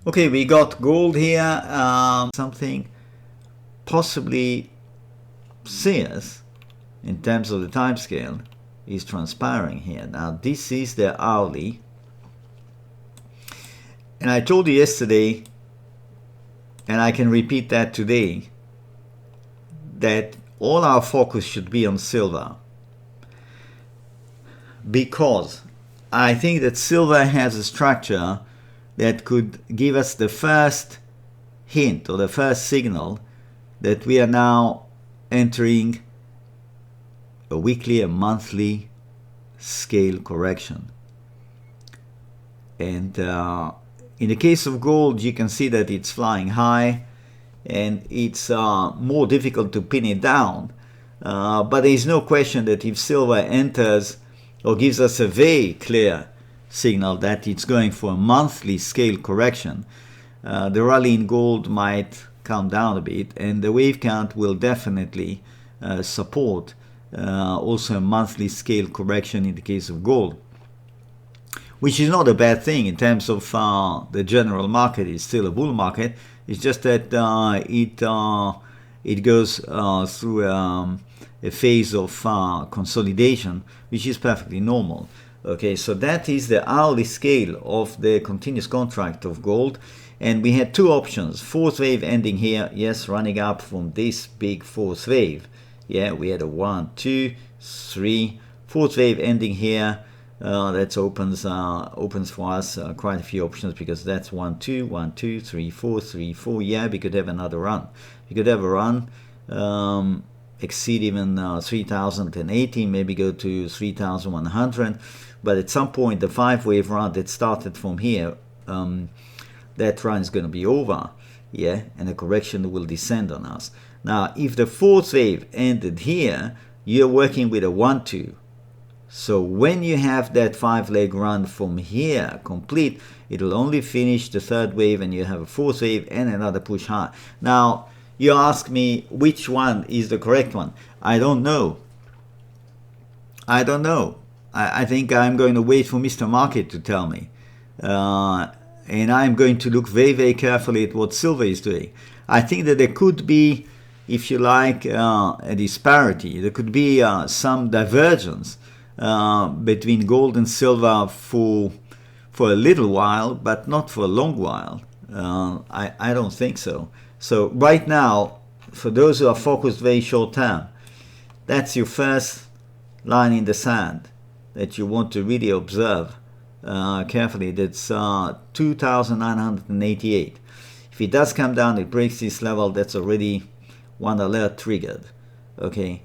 Okay, we got gold here, something possibly serious in terms of the time scale is transpiring here. Now this is the hourly, and I told you yesterday, and I can repeat that today, that all our focus should be on silver, because I think that silver has a structure that could give us the first hint or the first signal that we are now entering a weekly and monthly scale correction. And in the case of gold, you can see that it's flying high, and it's more difficult to pin it down. But there is no question that if silver enters or gives us a very clear signal that it's going for a monthly scale correction, the rally in gold might calm down a bit, and the wave count will definitely support also a monthly scale correction in the case of gold, which is not a bad thing in terms of the general market. Is still a bull market. It's just that it goes through a phase of consolidation, which is perfectly normal. Okay, so that is the hourly scale of the continuous contract of gold, and we had two options. Fourth wave ending here, yes, running up from this big fourth wave. Yeah, we had a 1, 2, 3. Fourth wave ending here. That opens for us quite a few options, because that's 1, 2, 1, 2, 3, 4, 3, 4. Yeah, we could have another run. We could have a run exceed even 3080, maybe go to 3100. But at some point, the 5-wave run that started from here, that run is going to be over. Yeah, and the correction will descend on us. Now, if the fourth wave ended here, you're working with a 1, 2. So when you have that 5-leg run from here complete, it will only finish the third wave, and you have a fourth wave and another push high. Now, you ask me which one is the correct one. I don't know. I think I'm going to wait for Mr. Market to tell me. And I'm going to look very, very carefully at what silver is doing. I think that there could be, if you like, a disparity. There could be some divergence between gold and silver for a little while, but not for a long while. I don't think so. So right now, for those who are focused very short term, that's your first line in the sand that you want to really observe carefully. That's 2,988. If it does come down, it breaks this level, that's already one alert triggered. Okay,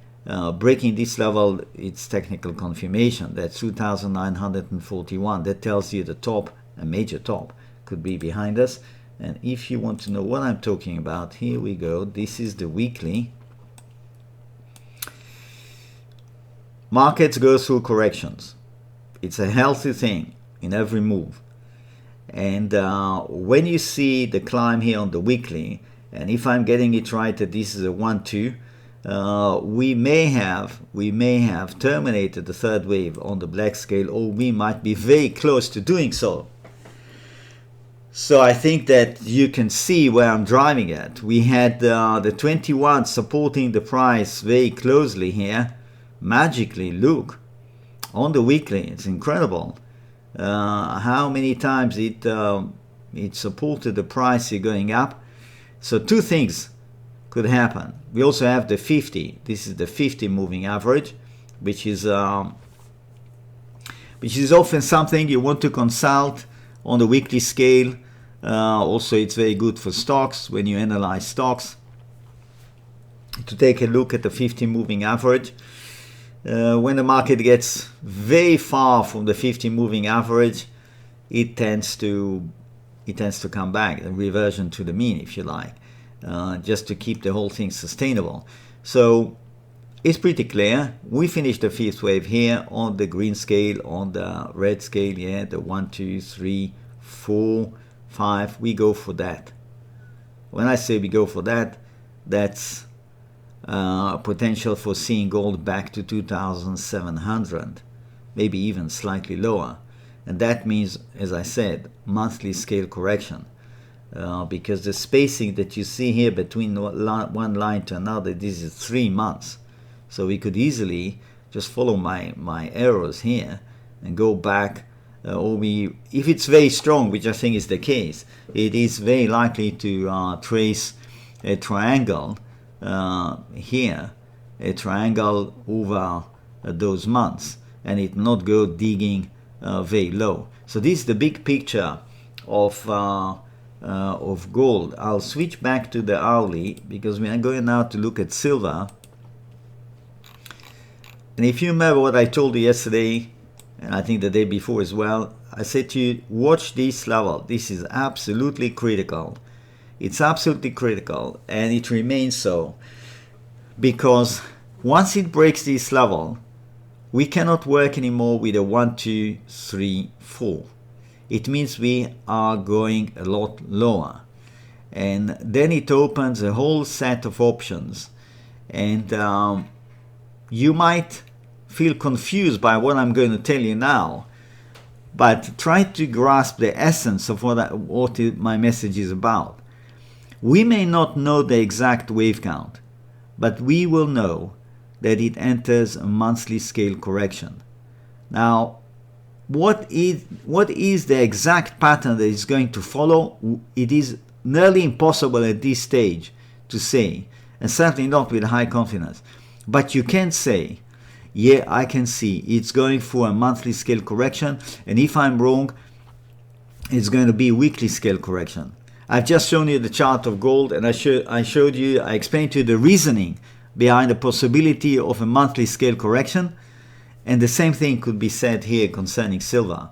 breaking this level, it's technical confirmation. That's 2,941. That tells you the top, a major top, could be behind us. And if you want to know what I'm talking about, here we go. This is the weekly. Markets go through corrections. It's a healthy thing in every move. And when you see the climb here on the weekly, and if I'm getting it right that this is a 1, 2, we may have terminated the third wave on the black scale, or we might be very close to doing so. So I think that you can see where I'm driving at. We had the 21 supporting the price very closely here. Magically, look, on the weekly, it's incredible how many times it supported the price here going up. So two things could happen. We also have the 50. This is the 50 moving average, which is often something you want to consult on the weekly scale. Also, it's very good for stocks when you analyze stocks, to take a look at the 50 moving average. When the market gets very far from the 50 moving average, it tends to come back, a reversion to the mean, if you like, just to keep the whole thing sustainable. So it's pretty clear. We finished the fifth wave here on the green scale, on the red scale, yeah, the 1, 2, 3, 4, 5. We go for that. When I say we go for that, that's potential for seeing gold back to 2,700, maybe even slightly lower. And that means, as I said, monthly scale correction. because the spacing that you see here between one line to another, this is 3 months. So we could easily just follow my arrows here and go back, if it's very strong, which I think is the case, it is very likely to trace a triangle here, a triangle over those months, and it not go digging very low. So this is the big picture of gold. I'll switch back to the hourly because we are going now to look at silver. And if you remember what I told you yesterday, and I think the day before as well, I said to you, watch this level. This is absolutely critical. It's absolutely critical, and it remains so, because once it breaks this level, we cannot work anymore with a 1, 2, 3, 4. It means we are going a lot lower, and then it opens a whole set of options, and you might feel confused by what I'm going to tell you now, but try to grasp the essence of what my message is about. We may not know the exact wave count, but we will know that it enters a monthly scale correction. Now, what is the exact pattern that is going to follow? It is nearly impossible at this stage to say, and certainly not with high confidence. But you can say, yeah, I can see it's going for a monthly scale correction, and if I'm wrong, it's going to be a weekly scale correction. I've just shown you the chart of gold, and I explained to you the reasoning behind the possibility of a monthly scale correction, and the same thing could be said here concerning silver,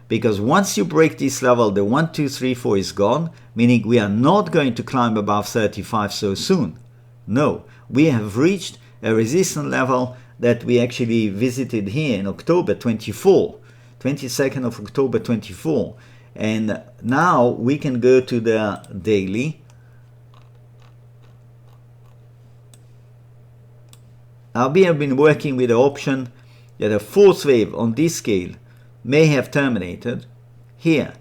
because once you break this level, the 1, 2, 3, 4 is gone, meaning we are not going to climb above 35 so soon. No, we have reached a resistance level that we actually visited here in October 24, 22nd of October 24, and now we can go to the daily. Now we have been working with the option that a fourth wave on this scale may have terminated here.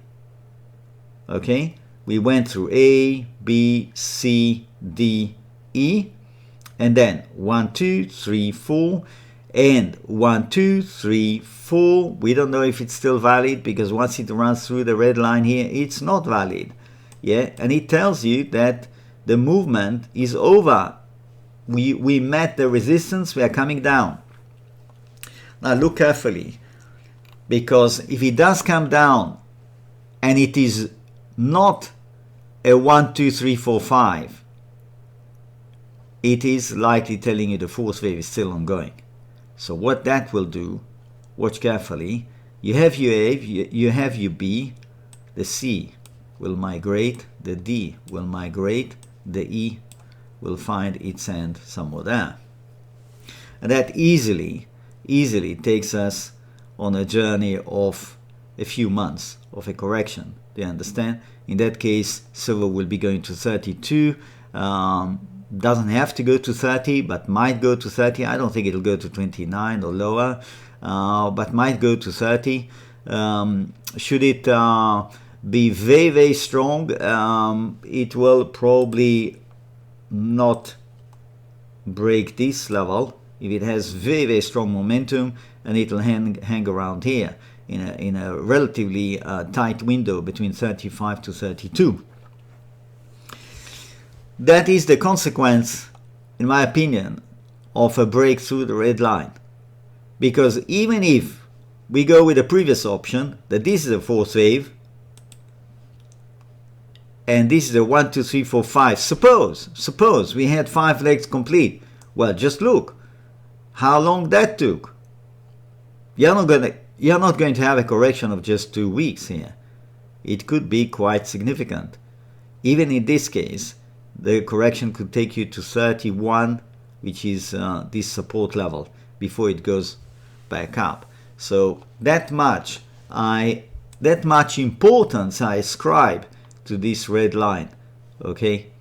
Okay, we went through A, B, C, D, E, and then 1, 2, 3, 4, and 1, 2, 3, 4. We don't know if it's still valid, because once it runs through the red line here, it's not valid. Yeah, and it tells you that the movement is over. We met the resistance, we are coming down. Now look carefully, because if it does come down and it is not a 1, 2, 3, 4, 5, it is likely telling you the fourth wave is still ongoing. So what that will do, watch carefully, you have your A, you have your B, the C will migrate, the D will migrate, the E will find its end somewhere there. And that easily takes us on a journey of a few months of a correction. Do you understand? In that case, silver will be going to 32. Doesn't have to go to 30, but might go to 30. I don't think it'll go to 29 or lower, but might go to 30. Should it be very, very strong, it will probably not break this level. If it has very, very strong momentum, and it will hang around here in a relatively tight window between 35 to 32. That is the consequence, in my opinion, of a break through the red line. Because even if we go with the previous option, that this is a fourth wave, and this is a 1, 2, 3, 4, 5, suppose we had 5 legs complete. Well, just look how long that took. You're not going to have a correction of just 2 weeks here. It could be quite significant. Even in this case, the correction could take you to 31, which is this support level, before it goes back up. So that much importance I ascribe to this red line. Okay,